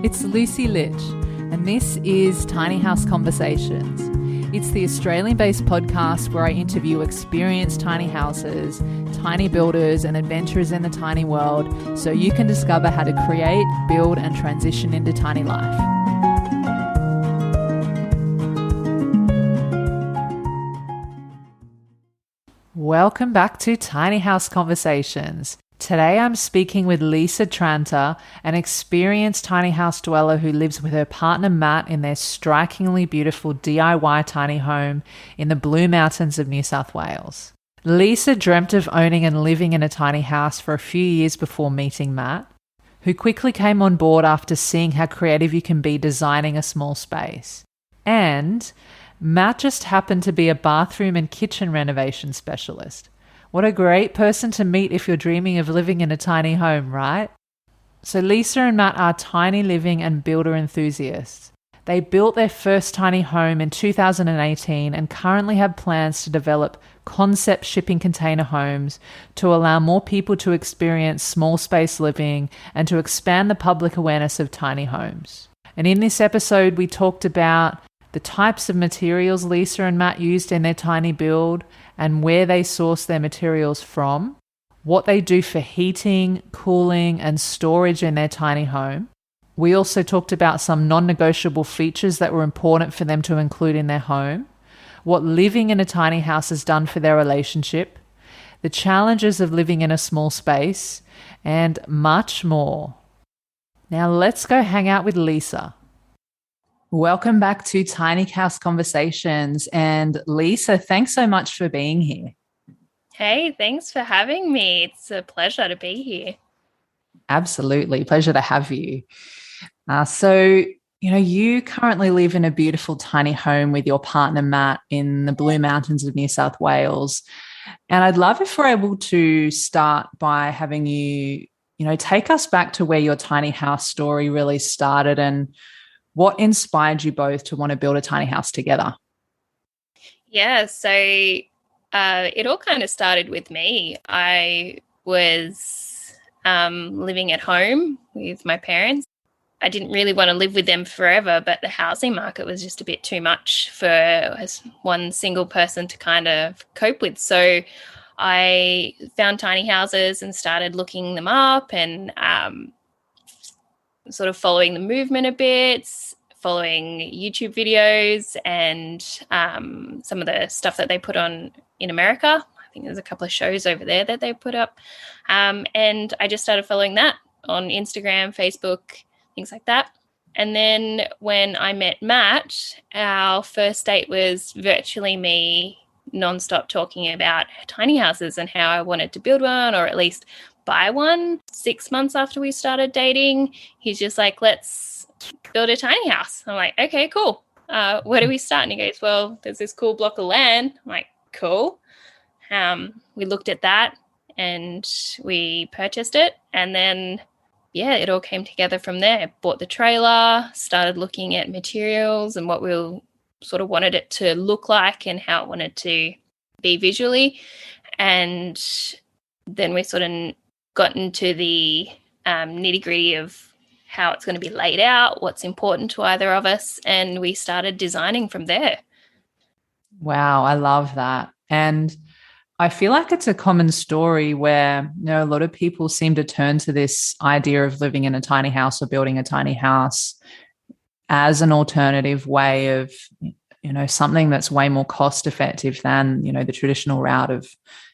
It's Lucy Litch, and this is Tiny House Conversations. It's the Australian-based podcast where I interview experienced tiny houses, tiny builders, and adventurers in the tiny world so you can discover how to create, build, and transition into tiny life. Welcome back to Tiny House Conversations. Today I'm speaking with Lisa Tranter, an experienced tiny house dweller who lives with her partner Matt in their strikingly beautiful DIY tiny home in the Blue Mountains of New South Wales. Lisa dreamt of owning and living in a tiny house for a few years before meeting Matt, who quickly came on board after seeing how creative you can be designing a small space. And Matt just happened to be a bathroom and kitchen renovation specialist. What a great person to meet if you're dreaming of living in a tiny home, right? So Lisa and Matt are tiny living and builder enthusiasts. They built their first tiny home in 2018 and currently have plans to develop concept shipping container homes to allow more people to experience small space living and to expand the public awareness of tiny homes. And in this episode, we talked about the types of materials Lisa and Matt used in their tiny build and where they source their materials from, what they do for heating, cooling, and storage in their tiny home. We also talked about some non-negotiable features that were important for them to include in their home, what living in a tiny house has done for their relationship, the challenges of living in a small space, and much more. Now let's go hang out with Lisa. Welcome back to Tiny House Conversations. And Lisa, thanks so much for being here. Hey, thanks for having me. It's a pleasure to be here. Absolutely. Pleasure to have you. So, you currently live in a beautiful tiny home with your partner, Matt, in the Blue Mountains of New South Wales. And I'd love if we're able to start by having you, take us back to where your tiny house story really started and what inspired you both to want to build a tiny house together? Yeah, so it all kind of started with me. I was living at home with my parents. I didn't really want to live with them forever, but the housing market was just a bit too much for one single person to kind of cope with. So I found tiny houses and started looking them up and sort of following the movement a bit, following YouTube videos and some of the stuff that they put on in America. I think there's a couple of shows over there that they put up. And I just started following that on Instagram, Facebook, things like that. And then when I met Matt, our first date was virtually me nonstop talking about tiny houses and how I wanted to build one or at least buy one. 6 months after we started dating, he's just like, let's build a tiny house. I'm like, okay, cool. Where do we start? And he goes, well, there's this cool block of land. I'm like, cool. We looked at that and we purchased it. And then, yeah, it all came together from there. Bought the trailer, started looking at materials and what we sort of wanted it to look like and how it wanted to be visually. And then we sort of got into the nitty-gritty of how it's going to be laid out, what's important to either of us, and we started designing from there. Wow, I love that. And I feel like it's a common story where, a lot of people seem to turn to this idea of living in a tiny house or building a tiny house as an alternative way of, something that's way more cost effective than, the traditional route of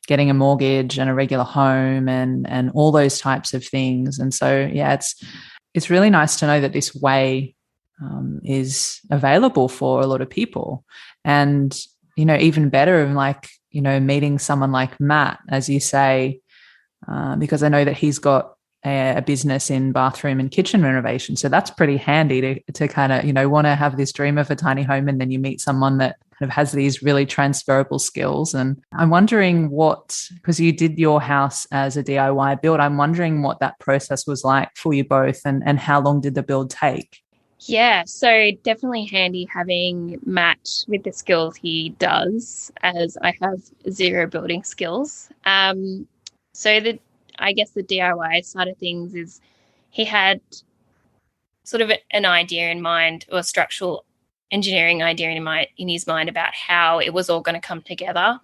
getting a mortgage and a regular home and all those types of things. And so, yeah, it's really nice to know that this way is available for a lot of people. And, even better, meeting someone like Matt, as you say, because I know that he's got a business in bathroom and kitchen renovation. So that's pretty handy to kind of, want to have this dream of a tiny home and then you meet someone that kind of has these really transferable skills. And I'm wondering because you did your house as a DIY build, I'm wondering what that process was like for you both and how long did the build take? Yeah, so definitely handy having Matt with the skills he does, as I have zero building skills. So I guess the DIY side of things is he had sort of an idea in mind, or structural engineering idea in his mind about how it was all going to come together.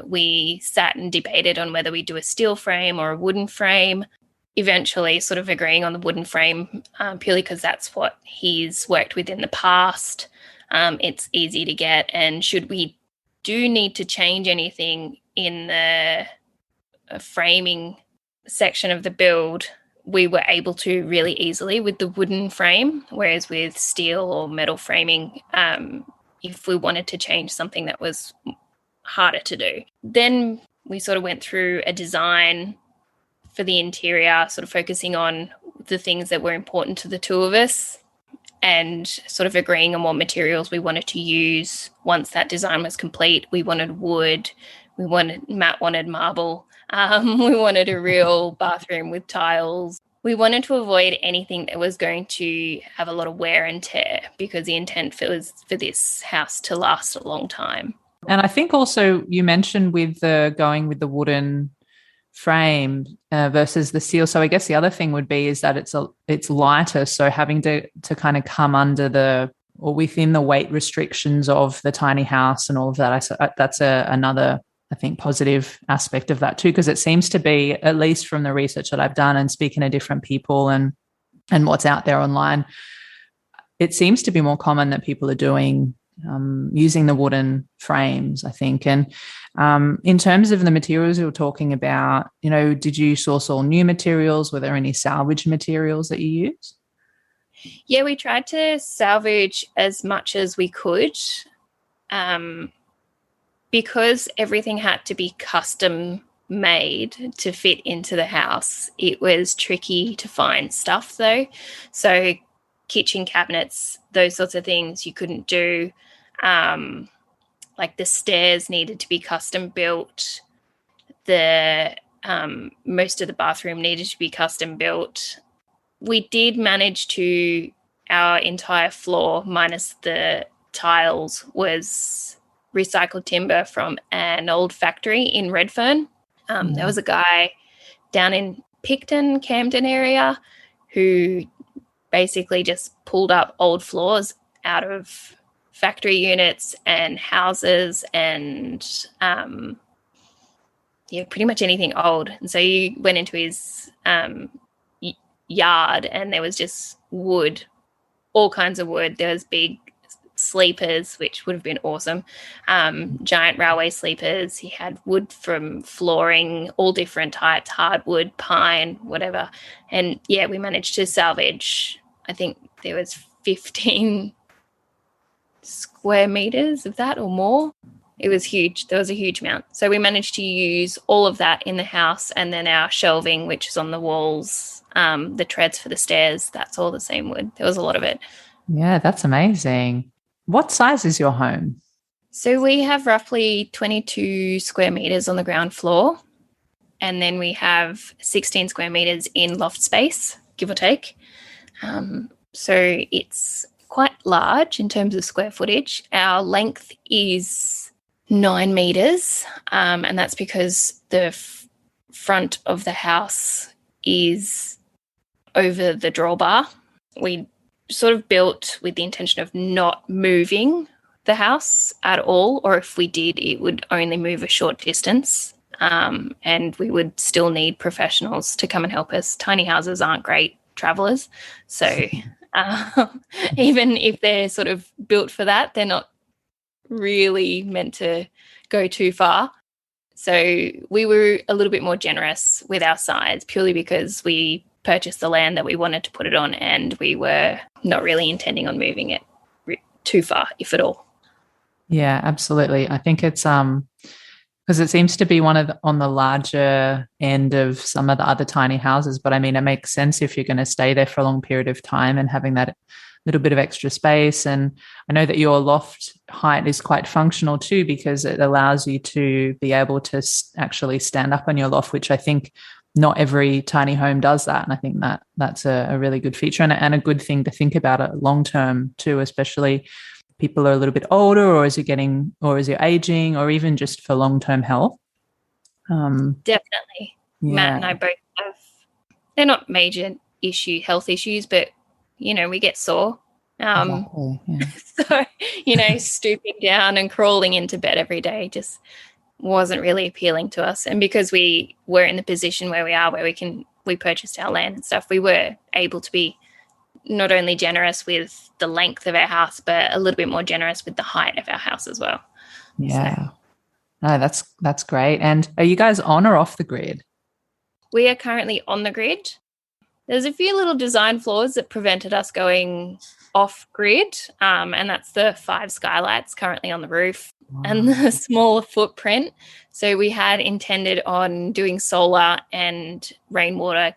We sat and debated on whether we do a steel frame or a wooden frame, eventually sort of agreeing on the wooden frame, purely because that's what he's worked with in the past. It's easy to get, and should we do need to change anything in the framing section of the build, we were able to really easily with the wooden frame, whereas with steel or metal framing, if we wanted to change something, that was harder to do. Then we sort of went through a design for the interior, sort of focusing on the things that were important to the two of us and sort of agreeing on what materials we wanted to use. Once that design was complete, we wanted wood, Matt wanted marble, we wanted a real bathroom with tiles. We wanted to avoid anything that was going to have a lot of wear and tear, because the intent was for this house to last a long time. And I think also you mentioned with going with the wooden frame versus the steel. So I guess the other thing would be is that it's lighter. So having to kind of come under or within the weight restrictions of the tiny house and all of that. That's another, I think, positive aspect of that too, because it seems to be, at least from the research that I've done and speaking to different people and what's out there online, it seems to be more common that people are doing using the wooden frames, I think. And in terms of the materials you were talking about, did you source all new materials? Were there any salvage materials that you used? Yeah, we tried to salvage as much as we could. Because everything had to be custom made to fit into the house, it was tricky to find stuff though. So kitchen cabinets, those sorts of things you couldn't do. Like the stairs needed to be custom built. The most of the bathroom needed to be custom built. We did manage to, our entire floor minus the tiles was recycled timber from an old factory in Redfern. There was a guy down in Picton, Camden area, who basically just pulled up old floors out of factory units and houses and pretty much anything old. And so you went into his yard and there was just wood, all kinds of wood. There was big sleepers, which would have been awesome, giant railway sleepers. He had wood from flooring, all different types, hardwood, pine, whatever. And yeah, we managed to salvage, I think there was 15 square meters of that or more. It was huge. There was a huge amount. So we managed to use all of that in the house, and then our shelving, which is on the walls, the treads for the stairs, that's all the same wood. There was a lot of it. Yeah, that's amazing. What size is your home? So we have roughly 22 square meters on the ground floor, and then we have 16 square meters in loft space, give or take. So it's quite large in terms of square footage. Our length is 9 meters, and that's because the front of the house is over the drawbar. We sort of built with the intention of not moving the house at all, or if we did, it would only move a short distance, and we would still need professionals to come and help us. Tiny houses aren't great travelers, so even if they're sort of built for that, they're not really meant to go too far. So we were a little bit more generous with our size, purely because we purchased the land that we wanted to put it on, and we were not really intending on moving it too far, if at all. Yeah, absolutely. I think it's because it seems to be on the larger end of some of the other tiny houses. But I mean, it makes sense if you're going to stay there for a long period of time and having that little bit of extra space. And I know that your loft height is quite functional too, because it allows you to be able to actually stand up on your loft, which I think not every tiny home does that. And I think that's a really good feature and a good thing to think about it long term too, especially people are a little bit older, or as you're aging, or even just for long-term health. Definitely. Yeah. Matt and I both have, they're not major health issues, but we get sore. Exactly. Yeah. So, stooping down and crawling into bed every day just wasn't really appealing to us. And because we were in the position where we are, where we purchased our land and stuff, we were able to be not only generous with the length of our house, but a little bit more generous with the height of our house as well. Yeah. So, no, that's great. And are you guys on or off the grid? We are currently on the grid. There's a few little design flaws that prevented us going off grid, and that's the 5 skylights currently on the roof. Wow. And the smaller footprint. So we had intended on doing solar and rainwater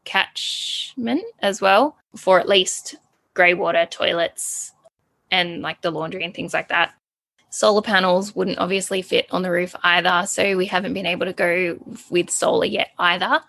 catchment as well for at least grey water toilets and like the laundry and things like that. Solar panels wouldn't obviously fit on the roof either, so we haven't been able to go with solar yet either.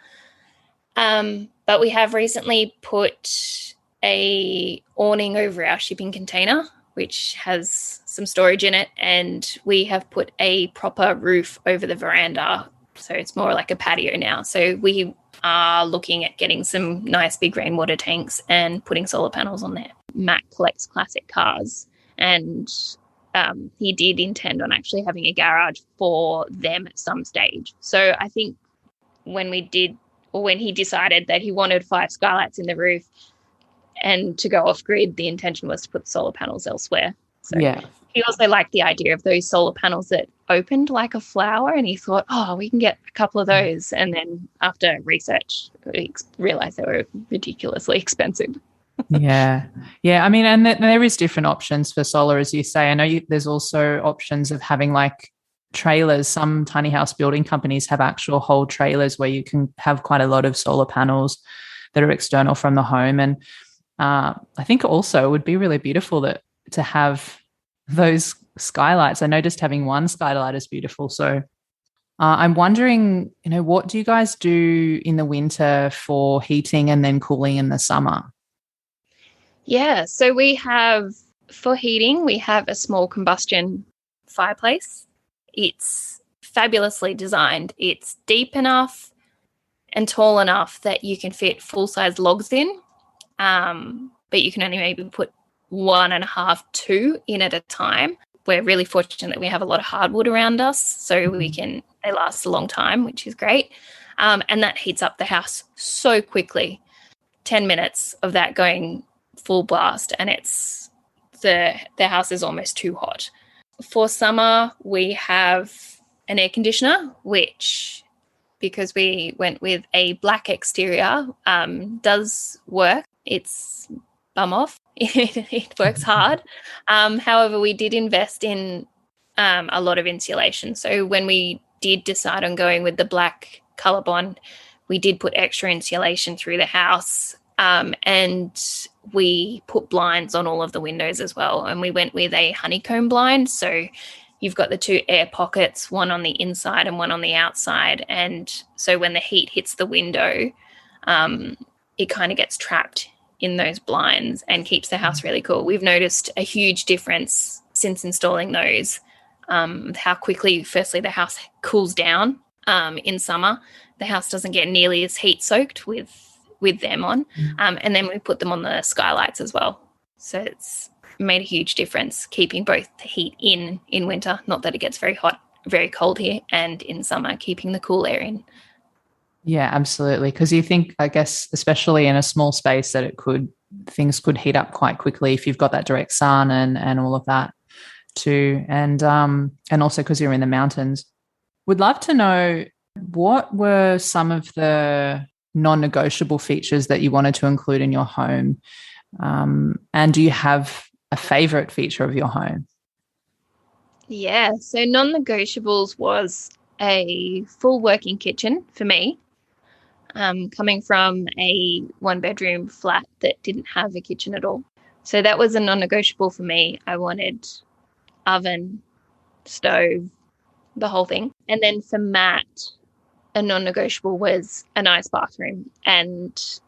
But we have recently put a awning over our shipping container, which has some storage in it, and we have put a proper roof over the veranda, so it's more like a patio now. So we are looking at getting some nice big rainwater tanks and putting solar panels on there. Matt collects classic cars, and he did intend on actually having a garage for them at some stage. So I think when he decided that he wanted 5 skylights in the roof and to go off grid, the intention was to put solar panels elsewhere. So yeah. He also liked the idea of those solar panels that opened like a flower, and he thought, we can get a couple of those. And then after research, we realized they were ridiculously expensive. Yeah. I mean, and there is different options for solar, as you say. I know there's also options of having like trailers. Some tiny house building companies have actual whole trailers where you can have quite a lot of solar panels that are external from the home. And I think also it would be really beautiful to have those skylights. I know just having one skylight is beautiful. So I'm wondering, what do you guys do in the winter for heating and then cooling in the summer? Yeah, so for heating, we have a small combustion fireplace. It's fabulously designed. It's deep enough and tall enough that you can fit full-size logs in, but you can only maybe put 1.5, 2 in at a time. We're really fortunate that we have a lot of hardwood around us, so they last a long time, which is great. And that heats up the house so quickly. 10 minutes of that going full blast, and the house is almost too hot. For summer, we have an air conditioner, which, because we went with a black exterior, does work. It's bum off. It works hard. However, we did invest in a lot of insulation. So when we did decide on going with the black colour bond, we did put extra insulation through the house, and we put blinds on all of the windows as well. And we went with a honeycomb blind. So you've got the 2 air pockets, one on the inside and one on the outside. And so when the heat hits the window, it kind of gets trapped in those blinds and keeps the house really cool. We've noticed a huge difference since installing those, how quickly, firstly, the house cools down in summer. The house doesn't get nearly as heat soaked with them on. And then we put them on the skylights as well. So it's made a huge difference keeping both the heat in winter, not that it gets very hot, very cold here, and in summer, keeping the cool air in. Yeah, absolutely. Because you think, I guess, especially in a small space, that things could heat up quite quickly if you've got that direct sun and all of that too. And also because you're in the mountains. Would love to know, what were some of the non-negotiable features that you wanted to include in your home? And do you have a favorite feature of your home? Yeah, so non-negotiables was a full working kitchen for me. Coming from a 1-bedroom flat that didn't have a kitchen at all. So that was a non-negotiable for me. I wanted oven, stove, the whole thing. And then for Matt, a non-negotiable was a nice bathroom and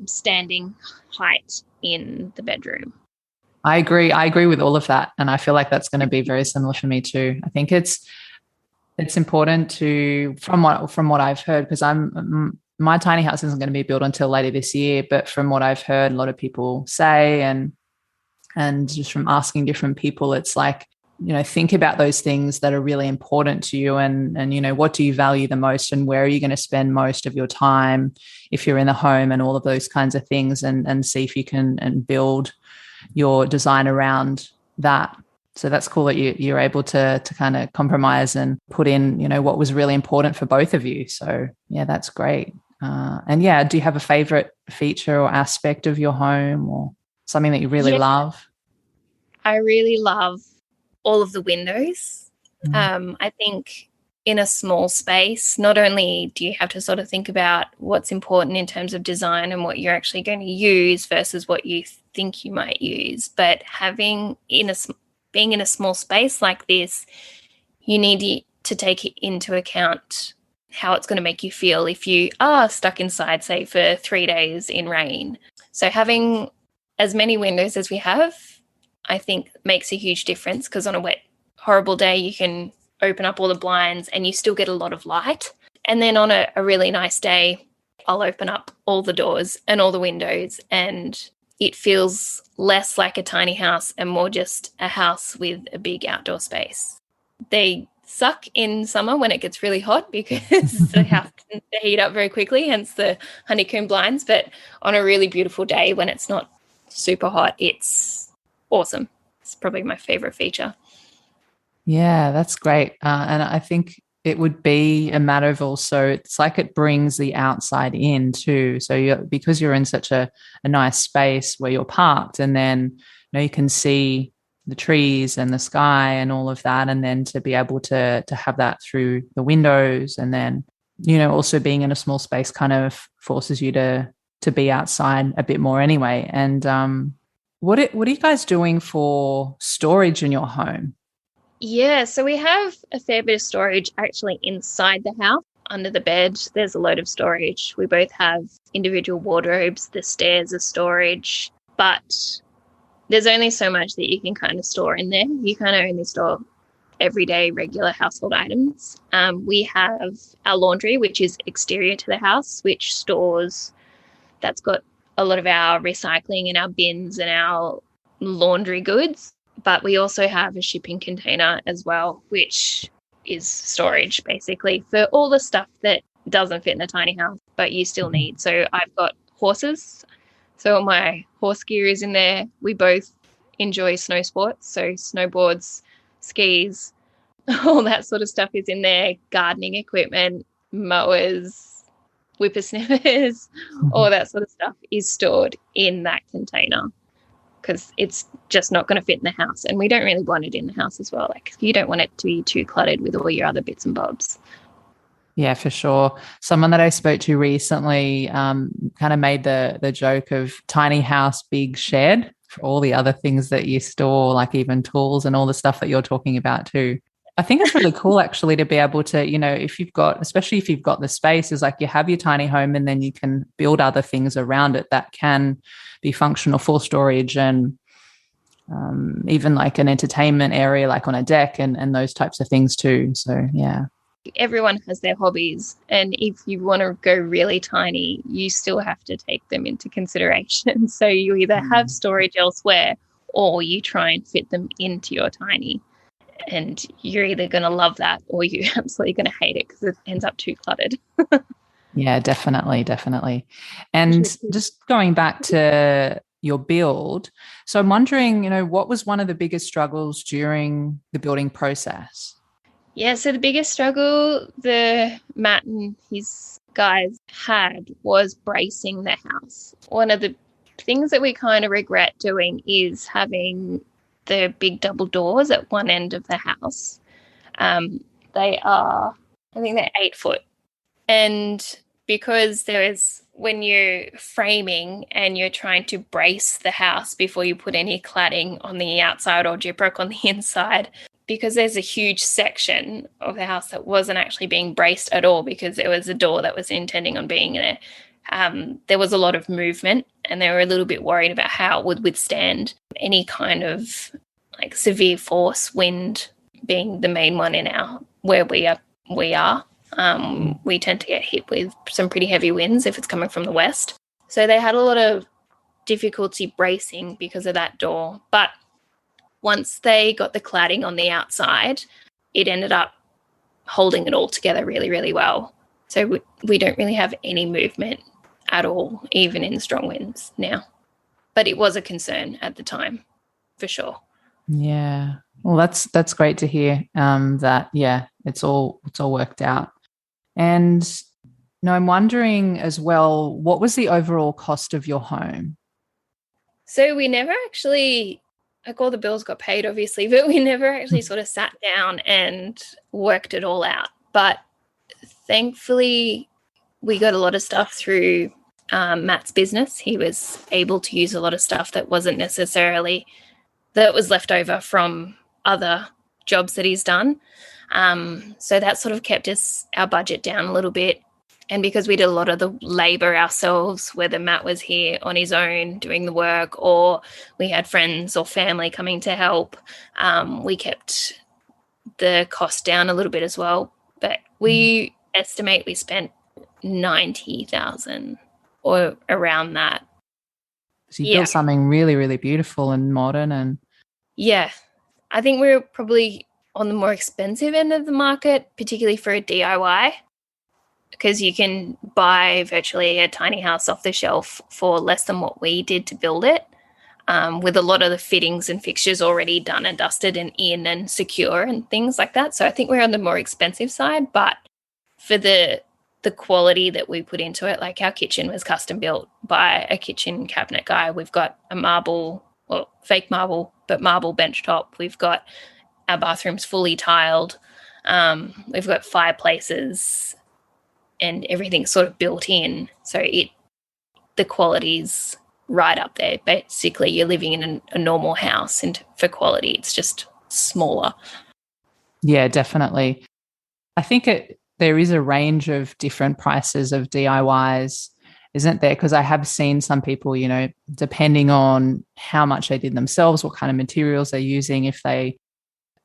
standing height in the bedroom. I agree with all of that. And I feel like that's going to be very similar for me too. I think it's important to, from what I've heard, because my tiny house isn't going to be built until later this year, but from what I've heard a lot of people say, and just from asking different people, it's like, think about those things that are really important to you, and what do you value the most, and where are you going to spend most of your time if you're in the home, and all of those kinds of things, and see if you can and build your design around that. So that's cool that you're able to kind of compromise and put in, what was really important for both of you. So yeah, that's great. And yeah, do you have a favorite feature or aspect of your home, or something that you really love? I really love all of the windows. Mm. I think in a small space, not only do you have to sort of think about what's important in terms of design and what you're actually going to use versus what you think you might use, but being in a small space like this, you need to take into account how it's going to make you feel if you are stuck inside, say, for 3 days in rain. So having as many windows as we have, I think makes a huge difference, because on a wet, horrible day, you can open up all the blinds and you still get a lot of light. And then on a really nice day, I'll open up all the doors and all the windows, and it feels less like a tiny house and more just a house with a big outdoor space. They suck in summer when it gets really hot because they have to heat up very quickly, hence the honeycomb blinds. But on a really beautiful day when it's not super hot, it's awesome. It's probably my favorite feature. Yeah, that's great. And I think it would be a matter of also, it's like it brings the outside in too. So because you're in such a nice space where you're parked, and then you can see the trees and the sky and all of that, and then to be able to have that through the windows, and then also being in a small space kind of forces you to be outside a bit more anyway. And what are you guys doing for storage in your home? Yeah, so we have a fair bit of storage actually inside the house. Under the bed, there's a load of storage. We both have individual wardrobes. The stairs are storage, but there's only so much that you can kind of store in there. You kind of only store everyday regular household items. We have our laundry, which is exterior to the house, that's got a lot of our recycling and our bins and our laundry goods. But we also have a shipping container as well, which is storage basically for all the stuff that doesn't fit in a tiny house, but you still need. So I've got horses. So all my horse gear is in there. We both enjoy snow sports. So snowboards, skis, all that sort of stuff is in there. Gardening equipment, mowers, whippersnippers, all that sort of stuff is stored in that container, because it's just not going to fit in the house. And we don't really want it in the house as well. Like, you don't want it to be too cluttered with all your other bits and bobs. Yeah, for sure. Someone that I spoke to recently kind of made the joke of tiny house, big shed for all the other things that you store, like even tools and all the stuff that you're talking about too. I think it's really cool actually to be able to, especially if you've got the space, is like you have your tiny home and then you can build other things around it that can be functional for storage, and even like an entertainment area, like on a deck, and those types of things too. So, yeah. Everyone has their hobbies, and if you want to go really tiny, you still have to take them into consideration. So you either have storage elsewhere or you try and fit them into your tiny. And you're either going to love that or you're absolutely going to hate it because it ends up too cluttered. Yeah, definitely. And just going back to your build, so I'm wondering, what was one of the biggest struggles during the building process? Yeah, so the biggest struggle Matt and his guys had was bracing the house. One of the things that we kind of regret doing is having the big double doors at one end of the house. They are, I think they're 8 foot. And because when you're framing and you're trying to brace the house before you put any cladding on the outside or gyprock on the inside, because there's a huge section of the house that wasn't actually being braced at all because there was a door that was intending on being there. There was a lot of movement, and they were a little bit worried about how it would withstand any kind of severe force, wind being the main one where we are. We tend to get hit with some pretty heavy winds if it's coming from the west. So they had a lot of difficulty bracing because of that door. But once they got the cladding on the outside, it ended up holding it all together really, really well. So we don't really have any movement at all, even in strong winds now. But it was a concern at the time, for sure. Yeah. Well, that's great to hear. That it's all worked out. And now I'm wondering as well, what was the overall cost of your home? So we never actually, like, all the bills got paid, obviously, but we never actually sort of sat down and worked it all out. But thankfully, we got a lot of stuff through Matt's business. He was able to use a lot of stuff that wasn't necessarily, that was left over from other jobs that he's done. So that sort of kept our budget down a little bit. And because we did a lot of the labor ourselves, whether Matt was here on his own doing the work or we had friends or family coming to help, we kept the cost down a little bit as well. But we estimate we spent 90,000 or around that. So you built something really, really beautiful and modern. And yeah, I think we're probably on the more expensive end of the market, particularly for a DIY, because you can buy virtually a tiny house off the shelf for less than what we did to build it, with a lot of the fittings and fixtures already done and dusted and in and secure and things like that. So I think we're on the more expensive side, but for the quality that we put into it, like our kitchen was custom built by a kitchen cabinet guy. We've got a marble, well, fake marble, but marble bench top. We've got our bathrooms fully tiled. We've got fireplaces and everything's sort of built in. So the quality's right up there. Basically, you're living in a normal house, and for quality, it's just smaller. Yeah, definitely. I think there is a range of different prices of DIYs, isn't there? Because I have seen some people, depending on how much they did themselves, what kind of materials they're using, if they,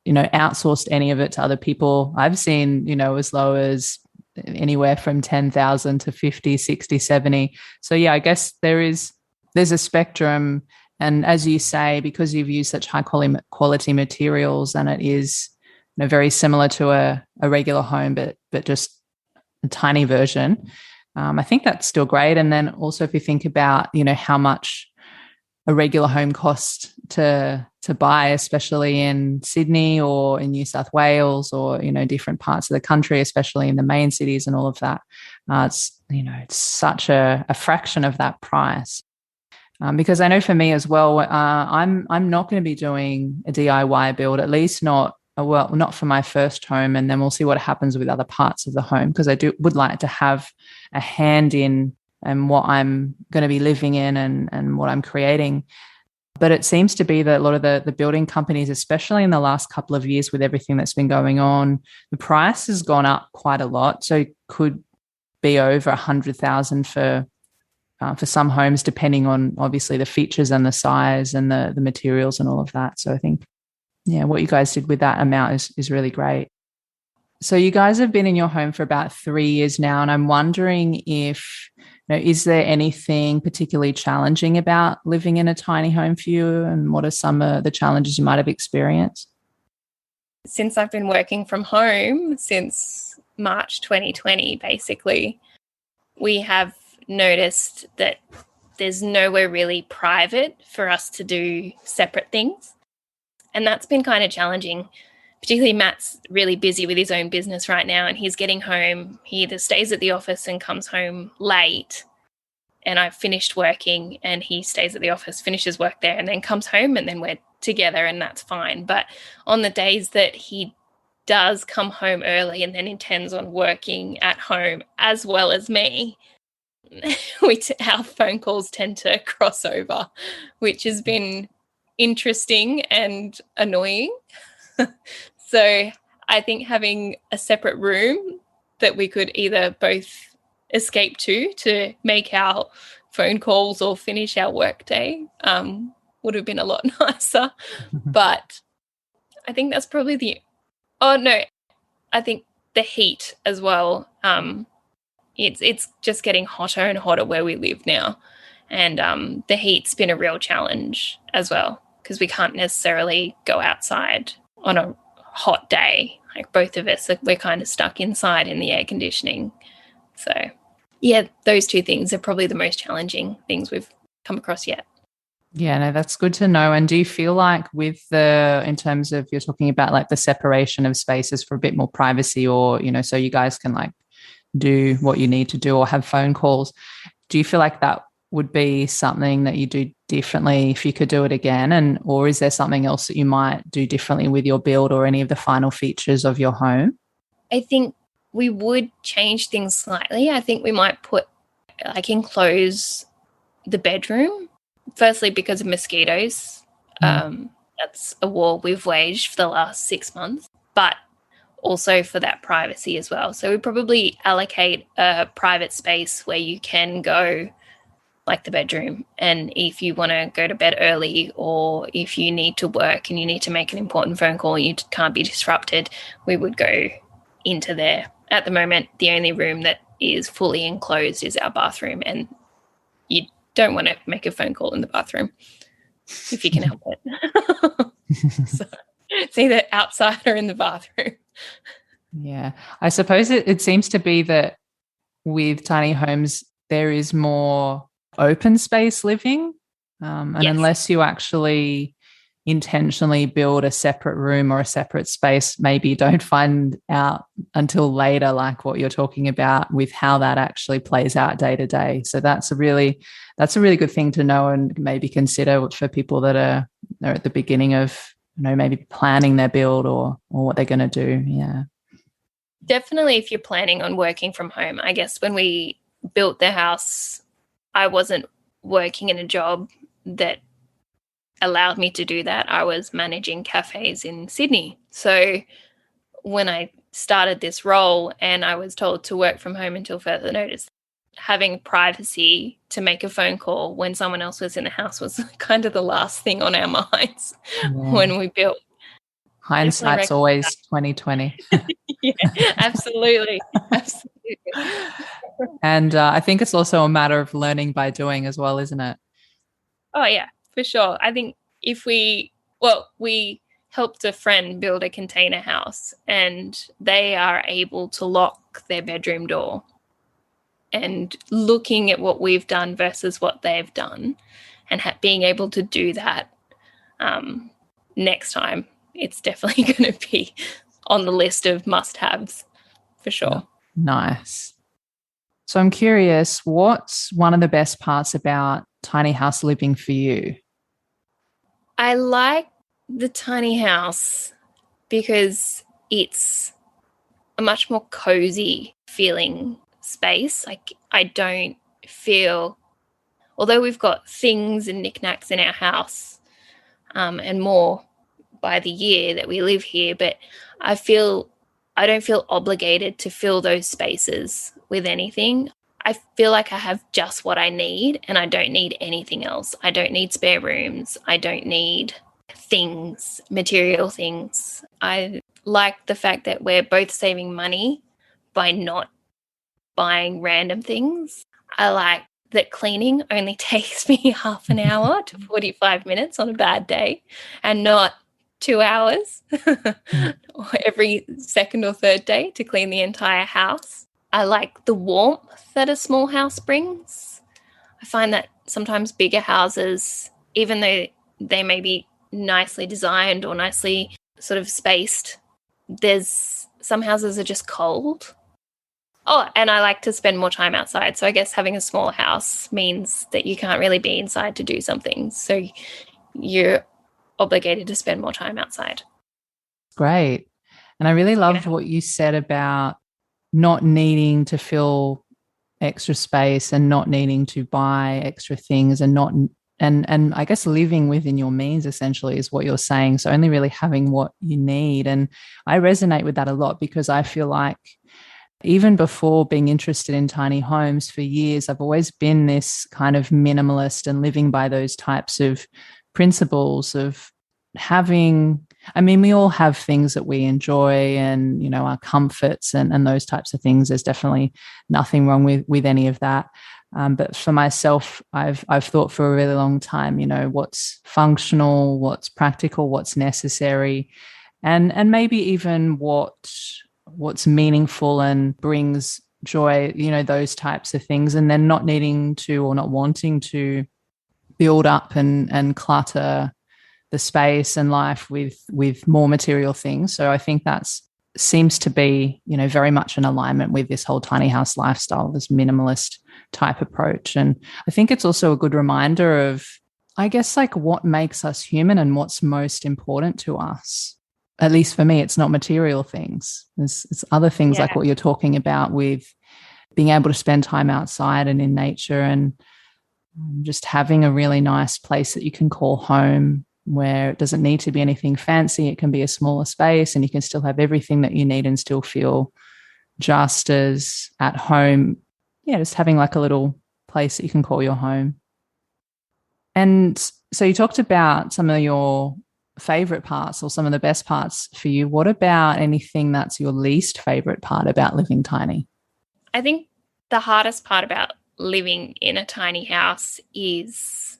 outsourced any of it to other people. I've seen, as low as anywhere from 10,000 to 50, 60, 70. So yeah, I guess there's a spectrum. And as you say, because you've used such high quality materials and it is very similar to a regular home, but just a tiny version, I think that's still great. And then also if you think about, how much a regular home costs to buy, especially in Sydney or in New South Wales or, different parts of the country, especially in the main cities and all of that, it's such a fraction of that price. Because I know for me as well, I'm not going to be doing a DIY build, at least not for my first home, and then we'll see what happens with other parts of the home, because I would like to have a hand in what I'm going to be living in and what I'm creating. But it seems to be that a lot of the building companies, especially in the last couple of years with everything that's been going on, the price has gone up quite a lot. So it could be over 100,000 for some homes, depending on obviously the features and the size and the materials and all of that. So I think, what you guys did with that amount is really great. So you guys have been in your home for about 3 years now, and I'm wondering if, is there anything particularly challenging about living in a tiny home for you, and what are some of the challenges you might have experienced? Since I've been working from home since March 2020, basically, we have noticed that there's nowhere really private for us to do separate things. And that's been kind of challenging. Particularly Matt's really busy with his own business right now, and he's getting home. He either stays at the office and comes home late, and I've finished working, and he stays at the office, finishes work there, and then comes home, and then we're together, and that's fine. But on the days that he does come home early and then intends on working at home as well as me, our phone calls tend to cross over, which has been interesting and annoying. So I think having a separate room that we could either both escape to make our phone calls or finish our workday would have been a lot nicer. But I think that's probably I think the heat as well. It's just getting hotter and hotter where we live now. And the heat's been a real challenge as well, because we can't necessarily go outside on a hot day. Like both of us, we're kind of stuck inside in the air conditioning. So, yeah, those two things are probably the most challenging things we've come across yet. Yeah, no, that's good to know. And do you feel like in terms of, you're talking about like the separation of spaces for a bit more privacy, or, so you guys can like do what you need to do or have phone calls, do you feel like that would be something that you do differently if you could do it again? Or is there something else that you might do differently with your build or any of the final features of your home? I think we would change things slightly. I think we might enclose the bedroom. Firstly, because of mosquitoes. That's a war we've waged for the last 6 months, but also for that privacy as well. So we probably allocate a private space where you can go, like the bedroom. And if you want to go to bed early, or if you need to work and you need to make an important phone call and you can't be disrupted, we would go into there. At the moment, the only room that is fully enclosed is our bathroom, and you don't want to make a phone call in the bathroom if you can help it. So it's either outside or in the bathroom. Yeah. I suppose it seems to be that with tiny homes, there is more open space living. And Yes. unless you actually intentionally build a separate room or a separate space, maybe you don't find out until later, like what you're talking about with how that actually plays out day to day. So that's a really good thing to know, and maybe consider for people that are at the beginning of, maybe planning their build or what they're going to do. Yeah. Definitely if you're planning on working from home. I guess when we built the house, I wasn't working in a job that allowed me to do that. I was managing cafes in Sydney. So when I started this role and I was told to work from home until further notice, having privacy to make a phone call when someone else was in the house was kind of the last thing on our minds when we built. Hindsight's always 2020. Yeah, absolutely. Absolutely. And I think it's also a matter of learning by doing as well, isn't it? Oh, yeah, for sure. I think we helped a friend build a container house, and they are able to lock their bedroom door. And looking at what we've done versus what they've done, and being able to do that next time, it's definitely going to be on the list of must-haves for sure. Nice. So I'm curious, what's one of the best parts about tiny house living for you? I like the tiny house because it's a much more cozy feeling space. Like, I don't feel, although we've got things and knickknacks in our house and more by the year that we live here, but I don't feel obligated to fill those spaces with anything. I feel like I have just what I need, and I don't need anything else. I don't need spare rooms. I don't need things, material things. I like the fact that we're both saving money by not buying random things. I like that cleaning only takes me half an hour to 45 minutes on a bad day, and not 2 hours every second or third day to clean the entire house. I like the warmth that a small house brings. I find that sometimes bigger houses, even though they may be nicely designed or nicely sort of spaced, there's some houses are just cold. Oh, and I like to spend more time outside. So I guess having a small house means that you can't really be inside to do something. So you're obligated to spend more time outside. Great. And I really loved what you said about not needing to fill extra space and not needing to buy extra things, and I guess living within your means essentially is what you're saying. So only really having what you need. And I resonate with that a lot, because I feel like even before being interested in tiny homes for years, I've always been this kind of minimalist and living by those types of principles of having I mean, we all have things that we enjoy and, you know, our comforts and those types of things. There's definitely nothing wrong with any of that. But for myself, I've thought for a really long time, you know, what's functional, what's practical, what's necessary, and maybe even what's meaningful and brings joy, you know, those types of things, and then not needing to or not wanting to build up and clutter the space and life with more material things. So I think that's seems to be, you know, very much in alignment with this whole tiny house lifestyle, this minimalist type approach. And I think it's also a good reminder of, I guess, like what makes us human and what's most important to us. At least for me, it's not material things. It's other things like what you're talking about with being able to spend time outside and in nature, and just having a really nice place that you can call home, where it doesn't need to be anything fancy. It can be a smaller space and you can still have everything that you need and still feel just as at home. Yeah, just having like a little place that you can call your home. And so you talked about some of your favorite parts or some of the best parts for you. What about anything that's your least favorite part about living tiny? I think the hardest part about living in a tiny house is,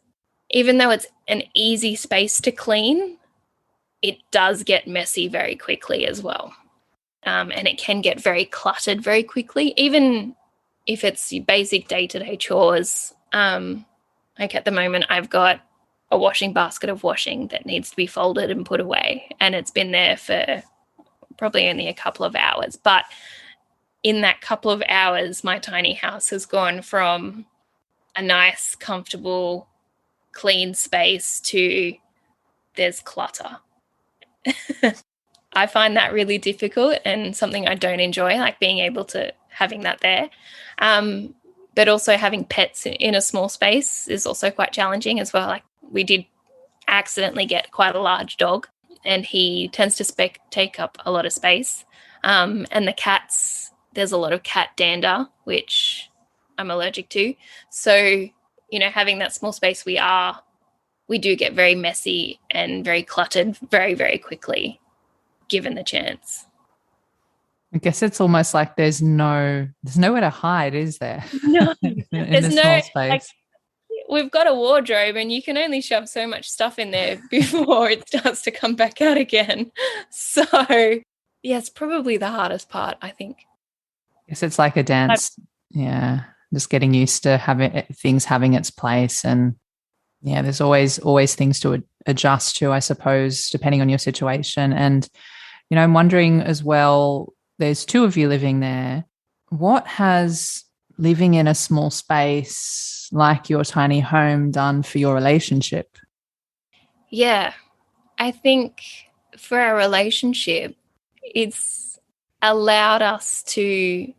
even though it's an easy space to clean, it does get messy very quickly as well. And it can get very cluttered very quickly, even if it's your basic day-to-day chores. Like at the moment, I've got a washing basket of washing that needs to be folded and put away, and it's been there for probably only a couple of hours. But in that couple of hours, my tiny house has gone from a nice, comfortable, clean space to there's clutter. I find that really difficult and something I don't enjoy, like being able to having that there. But also having pets in a small space is also quite challenging as well. Like we did accidentally get quite a large dog, and he tends to take up a lot of space. And the cats, there's a lot of cat dander, which I'm allergic to. So, you know, having that small space, we do get very messy and very cluttered very, very quickly, given the chance. I guess it's almost like there's nowhere to hide, is there? No, in there's the no small space. like, we've got a wardrobe and you can only shove so much stuff in there before it starts to come back out again. So, yeah, it's probably the hardest part, I think. Yes, it's like a dance. Yeah, just getting used to having things having its place, and yeah, there's always things to adjust to, I suppose, depending on your situation. And you know, I'm wondering as well, there's two of you living there. What has living in a small space like your tiny home done for your relationship? Yeah, I think for our relationship, it's allowed us to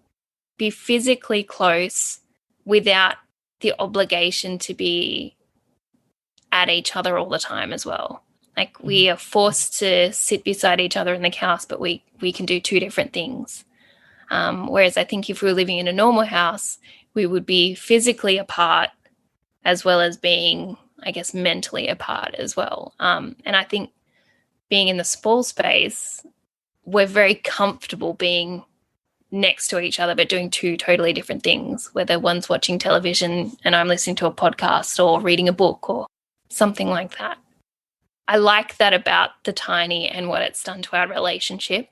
be physically close without the obligation to be at each other all the time as well. Like we are forced to sit beside each other in the house, but we can do two different things. Whereas I think if we were living in a normal house, we would be physically apart as well as being, I guess, mentally apart as well. And I think being in the small space, we're very comfortable being next to each other but doing two totally different things, whether one's watching television and I'm listening to a podcast or reading a book or something like that. I like that about the tiny and what it's done to our relationship.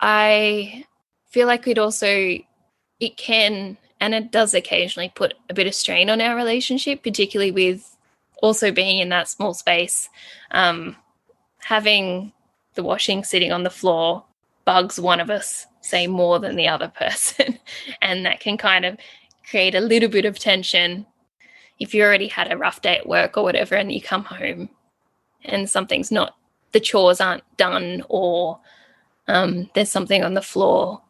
I feel like it can, and it does occasionally put a bit of strain on our relationship, particularly with also being in that small space. Having the washing sitting on the floor bugs one of us, say, more than the other person. And that can kind of create a little bit of tension if you already had a rough day at work or whatever and you come home and the chores aren't done, or there's something on the floor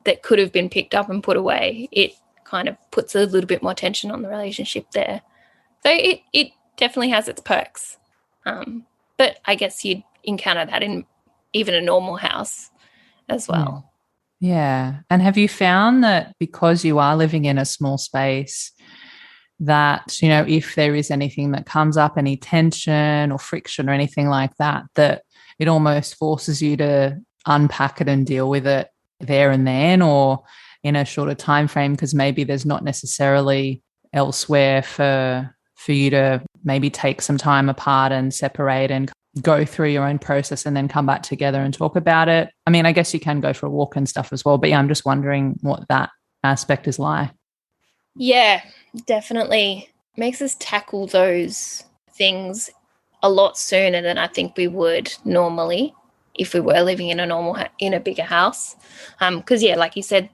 that could have been picked up and put away. It kind of puts a little bit more tension on the relationship there. So it definitely has its perks. But I guess you'd encounter that in even a normal house as well. Yeah. And have you found that because you are living in a small space, that, you know, if there is anything that comes up, any tension or friction or anything like that, that it almost forces you to unpack it and deal with it there and then, or in a shorter time frame, because maybe there's not necessarily elsewhere for you to maybe take some time apart and separate and go through your own process and then come back together and talk about it. I mean, I guess you can go for a walk and stuff as well, but yeah, I'm just wondering what that aspect is like. Yeah, definitely makes us tackle those things a lot sooner than I think we would normally if we were living in in a bigger house. Because yeah, like you said,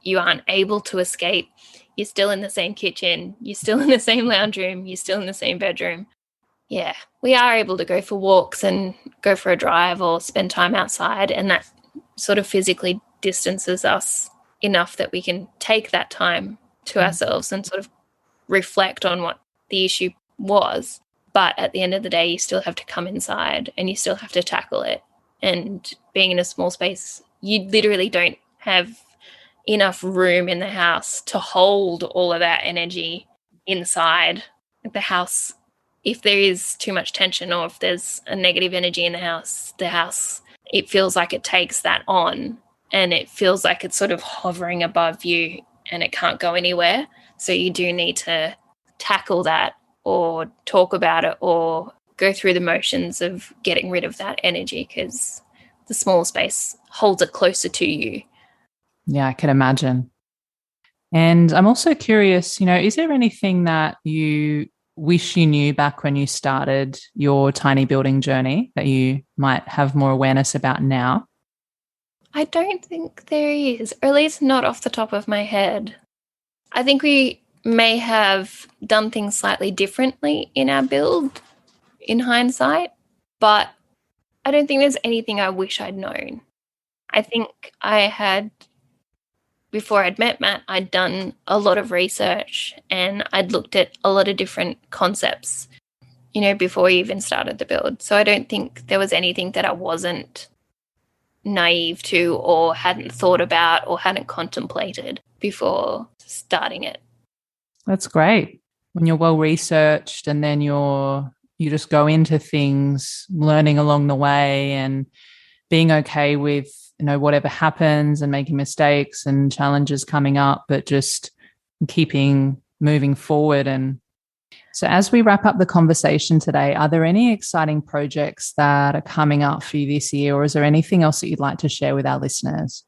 you aren't able to escape. You're still in the same kitchen. You're still in the same lounge room. You're still in the same bedroom. Yeah, we are able to go for walks and go for a drive or spend time outside, and that sort of physically distances us enough that we can take that time to ourselves and sort of reflect on what the issue was. But at the end of the day, you still have to come inside and you still have to tackle it. And being in a small space, you literally don't have enough room in the house to hold all of that energy inside the house. If there is too much tension or if there's a negative energy in the house, it feels like it takes that on, and it feels like it's sort of hovering above you and it can't go anywhere. So you do need to tackle that or talk about it or go through the motions of getting rid of that energy, because the small space holds it closer to you. Yeah, I can imagine. And I'm also curious, is there anything that you wish you knew back when you started your tiny building journey that you might have more awareness about now? I don't think there is, or at least not off the top of my head. I think we may have done things slightly differently in our build in hindsight, but I don't think there's anything I wish I'd known. I think before I'd met Matt, I'd done a lot of research and I'd looked at a lot of different concepts, before we even started the build. So I don't think there was anything that I wasn't naive to or hadn't thought about or hadn't contemplated before starting it. That's great. When you're well researched and then you just go into things learning along the way and being okay with whatever happens and making mistakes and challenges coming up, but just keeping moving forward. And so as we wrap up the conversation today, are there any exciting projects that are coming up for you this year, or is there anything else that you'd like to share with our listeners?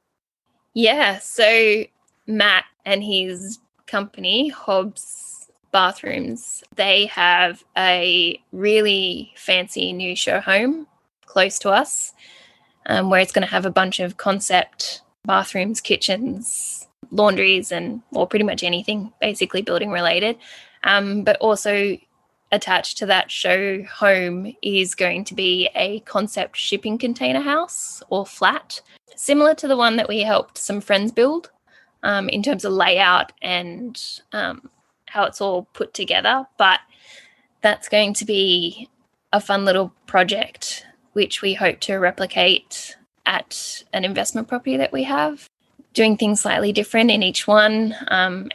Yeah, so Matt and his company, Hobbs Bathrooms, they have a really fancy new show home close to us, where it's going to have a bunch of concept bathrooms, kitchens, laundries, or pretty much anything basically building related. But also attached to that show home is going to be a concept shipping container house or flat, similar to the one that we helped some friends build, in terms of layout and how it's all put together. But that's going to be a fun little project, which we hope to replicate at an investment property that we have, doing things slightly different in each one,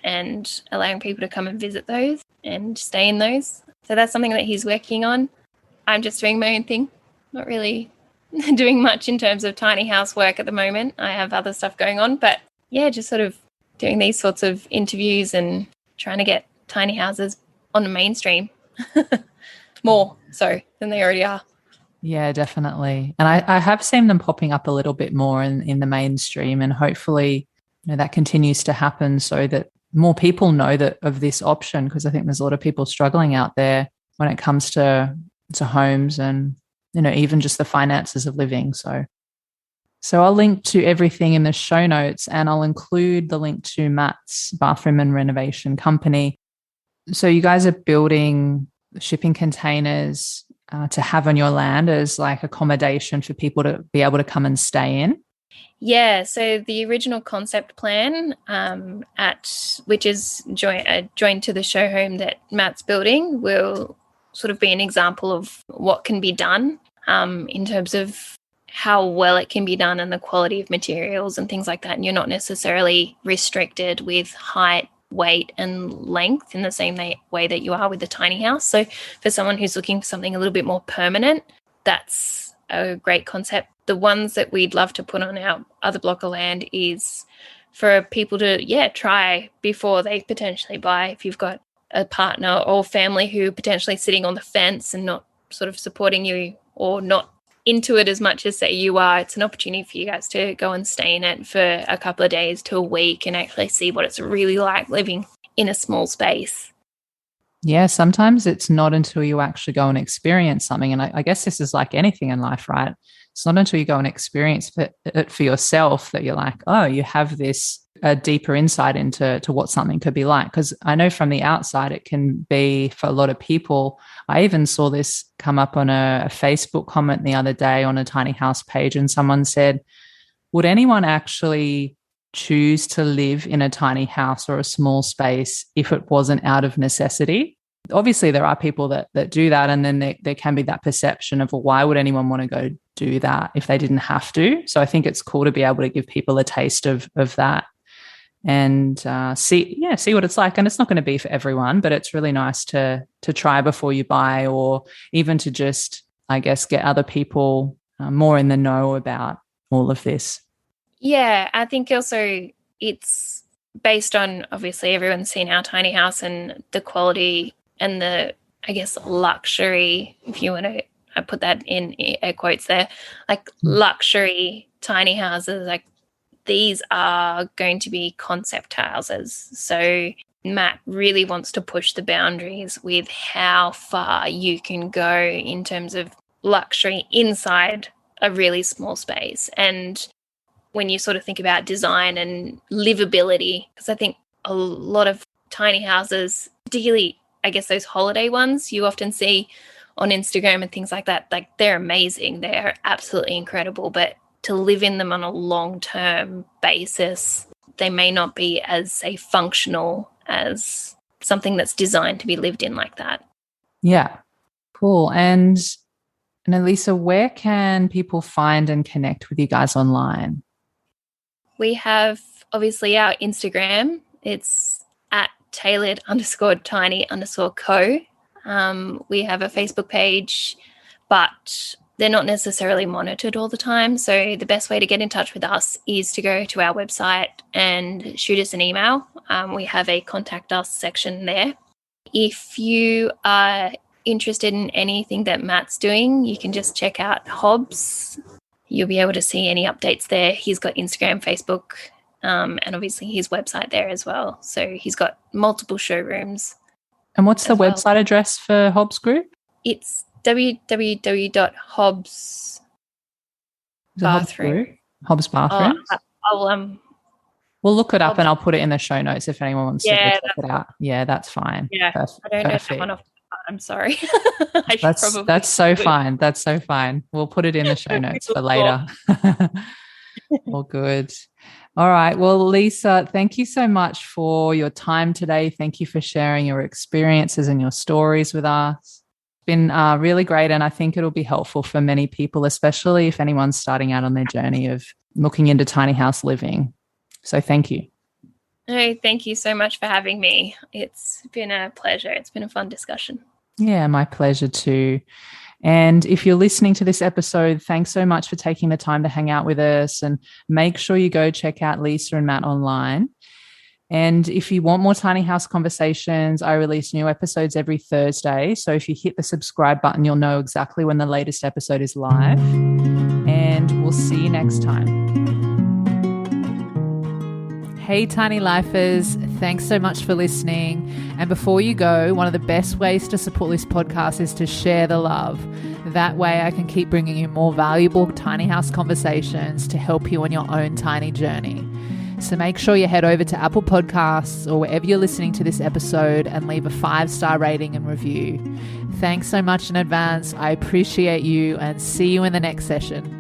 and allowing people to come and visit those and stay in those. So that's something that he's working on. I'm just doing my own thing, not really doing much in terms of tiny house work at the moment. I have other stuff going on, but yeah, just sort of doing these sorts of interviews and trying to get tiny houses on the mainstream more so than they already are. Yeah, definitely. And I have seen them popping up a little bit more in the mainstream, and hopefully that continues to happen so that more people know that of this option, because I think there's a lot of people struggling out there when it comes to homes and even just the finances of living. So I'll link to everything in the show notes, and I'll include the link to Matt's bathroom and renovation company. So you guys are building shipping containers to have on your land as like accommodation for people to be able to come and stay in? Yeah, so the original concept plan, which is joined to the show home that Matt's building, will sort of be an example of what can be done, in terms of how well it can be done and the quality of materials and things like that. And you're not necessarily restricted with height, weight and length in the same way that you are with the tiny house. So for someone who's looking for something a little bit more permanent, that's a great concept. The ones that we'd love to put on our other block of land is for people to, try before they potentially buy. If you've got a partner or family who potentially sitting on the fence and not sort of supporting you or not into it as much as say you are, it's an opportunity for you guys to go and stay in it for a couple of days to a week and actually see what it's really like living in a small space. Yeah, sometimes it's not until you actually go and experience something. And I guess this is like anything in life, right? It's not until you go and experience it for yourself that you're like, oh, you have this a deeper insight into what something could be like. Because I know from the outside, it can be for a lot of people. I even saw this come up on a Facebook comment the other day on a tiny house page, and someone said, would anyone actually choose to live in a tiny house or a small space if it wasn't out of necessity? Obviously, there are people that do that, and then there can be that perception of, well, why would anyone want to go do that if they didn't have to? So I think it's cool to be able to give people a taste of that and see what it's like. And it's not going to be for everyone, but it's really nice to try before you buy, or even to just, I guess, get other people more in the know about all of this. Yeah, I think also it's based on, obviously, everyone's seen our tiny house and the quality and the, I guess, luxury, if you want to, I put that in air quotes there, like luxury tiny houses, like these are going to be concept houses. So Matt really wants to push the boundaries with how far you can go in terms of luxury inside a really small space. And when you sort of think about design and livability, because I think a lot of tiny houses, particularly, I guess, those holiday ones you often see on Instagram and things like that, like they're amazing. They're absolutely incredible. But to live in them on a long-term basis, they may not be as, say, functional as something that's designed to be lived in like that. Yeah, cool. And Lisa, where can people find and connect with you guys online? We have, obviously, our Instagram. It's at tailored_tiny_co. We have a Facebook page, but they're not necessarily monitored all the time. So the best way to get in touch with us is to go to our website and shoot us an email. We have a contact us section there. If you are interested in anything that Matt's doing, you can just check out Hobbs. You'll be able to see any updates there. He's got Instagram, Facebook, and obviously his website there as well. So he's got multiple showrooms. And what's the website address for Hobbs Group? It's www.hobbs bathroom. Hobbs Bathroom. We'll look it up Hobbs. And I'll put it in the show notes if anyone wants to check it out. Yeah, that's fine. Yeah, Perfect. I don't know that one off. I'm sorry. That's so fine. That's so fine. We'll put it in the show notes for later. All good. All right. Well, Lisa, thank you so much for your time today. Thank you for sharing your experiences and your stories with us. It's been really great, and I think it'll be helpful for many people, especially if anyone's starting out on their journey of looking into tiny house living. So thank you. No, thank you so much for having me. It's been a pleasure. It's been a fun discussion. Yeah, my pleasure too. And if you're listening to this episode, thanks so much for taking the time to hang out with us, and make sure you go check out Lisa and Matt online. And if you want more tiny house conversations, I release new episodes every Thursday. So if you hit the subscribe button, you'll know exactly when the latest episode is live. And we'll see you next time. Hey, Tiny Lifers, thanks so much for listening. And before you go, one of the best ways to support this podcast is to share the love. That way I can keep bringing you more valuable tiny house conversations to help you on your own tiny journey. So make sure you head over to Apple Podcasts or wherever you're listening to this episode and leave a 5-star rating and review. Thanks so much in advance. I appreciate you, and see you in the next session.